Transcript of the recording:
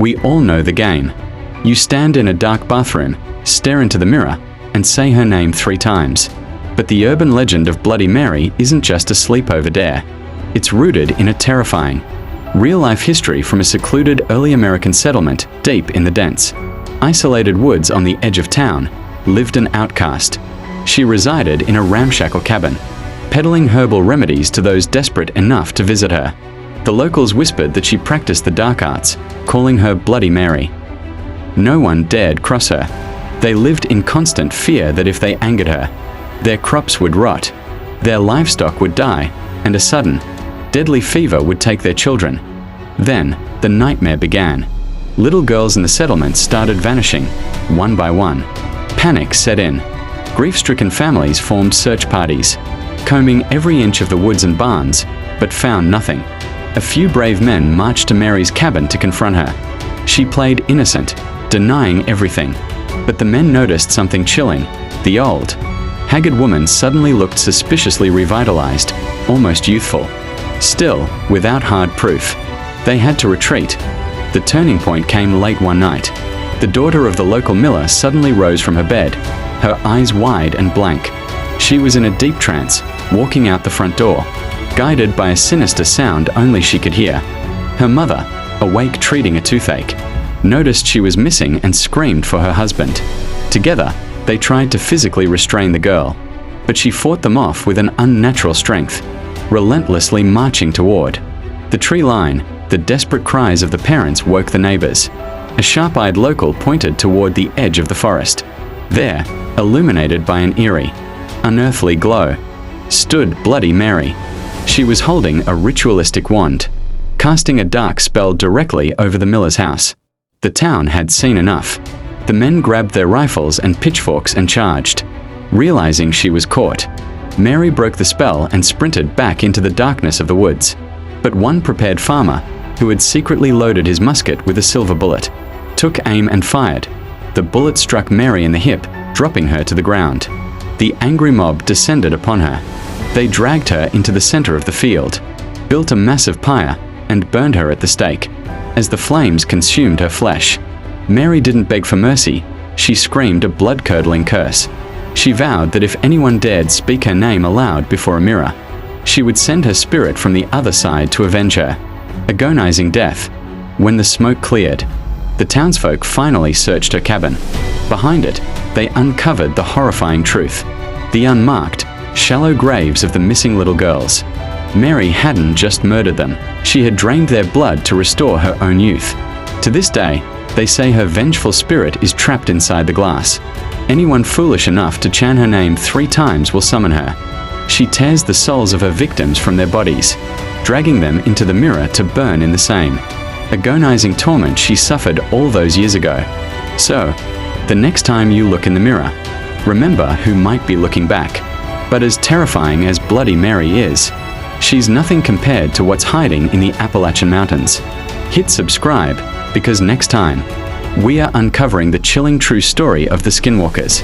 We all know the game. You stand in a dark bathroom, stare into the mirror, and say her name 3 times. But the urban legend of Bloody Mary isn't just a sleepover dare. It's rooted in a terrifying, real-life history from a secluded early American settlement deep in the dense, isolated woods on the edge of town. Lived an outcast. She resided in a ramshackle cabin, peddling herbal remedies to those desperate enough to visit her. The locals whispered that she practiced the dark arts, calling her Bloody Mary. No one dared cross her. They lived in constant fear that if they angered her, their crops would rot, their livestock would die, and a sudden, deadly fever would take their children. Then, the nightmare began. Little girls in the settlement started vanishing, one by one. Panic set in. Grief-stricken families formed search parties, combing every inch of the woods and barns, but found nothing. A few brave men marched to Mary's cabin to confront her. She played innocent, denying everything. But the men noticed something chilling. The old, haggard woman suddenly looked suspiciously revitalized, almost youthful. Still, without hard proof, they had to retreat. The turning point came late one night. The daughter of the local miller suddenly rose from her bed, her eyes wide and blank. She was in a deep trance, walking out the front door, guided by a sinister sound only she could hear. Her mother, awake treating a toothache, noticed she was missing and screamed for her husband. Together, they tried to physically restrain the girl, but she fought them off with an unnatural strength, relentlessly marching toward the tree line. The desperate cries of the parents woke the neighbors. A sharp-eyed local pointed toward the edge of the forest. There, illuminated by an eerie, unearthly glow, stood Bloody Mary. She was holding a ritualistic wand, casting a dark spell directly over the miller's house. The town had seen enough. The men grabbed their rifles and pitchforks and charged. Realizing she was caught, Mary broke the spell and sprinted back into the darkness of the woods. But one prepared farmer, who had secretly loaded his musket with a silver bullet, took aim and fired. The bullet struck Mary in the hip, dropping her to the ground. The angry mob descended upon her. They dragged her into the center of the field, built a massive pyre, and burned her at the stake. As the flames consumed her flesh, Mary didn't beg for mercy. She screamed a blood-curdling curse. She vowed that if anyone dared speak her name aloud before a mirror, she would send her spirit from the other side to avenge her. Agonizing death. When the smoke cleared, the townsfolk finally searched her cabin. Behind it, they uncovered the horrifying truth. The unmarked, shallow graves of the missing little girls. Mary hadn't just murdered them. She had drained their blood to restore her own youth. To this day, they say her vengeful spirit is trapped inside the glass. Anyone foolish enough to chant her name 3 times will summon her. She tears the souls of her victims from their bodies, dragging them into the mirror to burn in the same agonizing torment she suffered all those years ago. So, the next time you look in the mirror, remember who might be looking back. But as terrifying as Bloody Mary is, she's nothing compared to what's hiding in the Appalachian Mountains. Hit subscribe, because next time, we are uncovering the chilling true story of the Skinwalkers.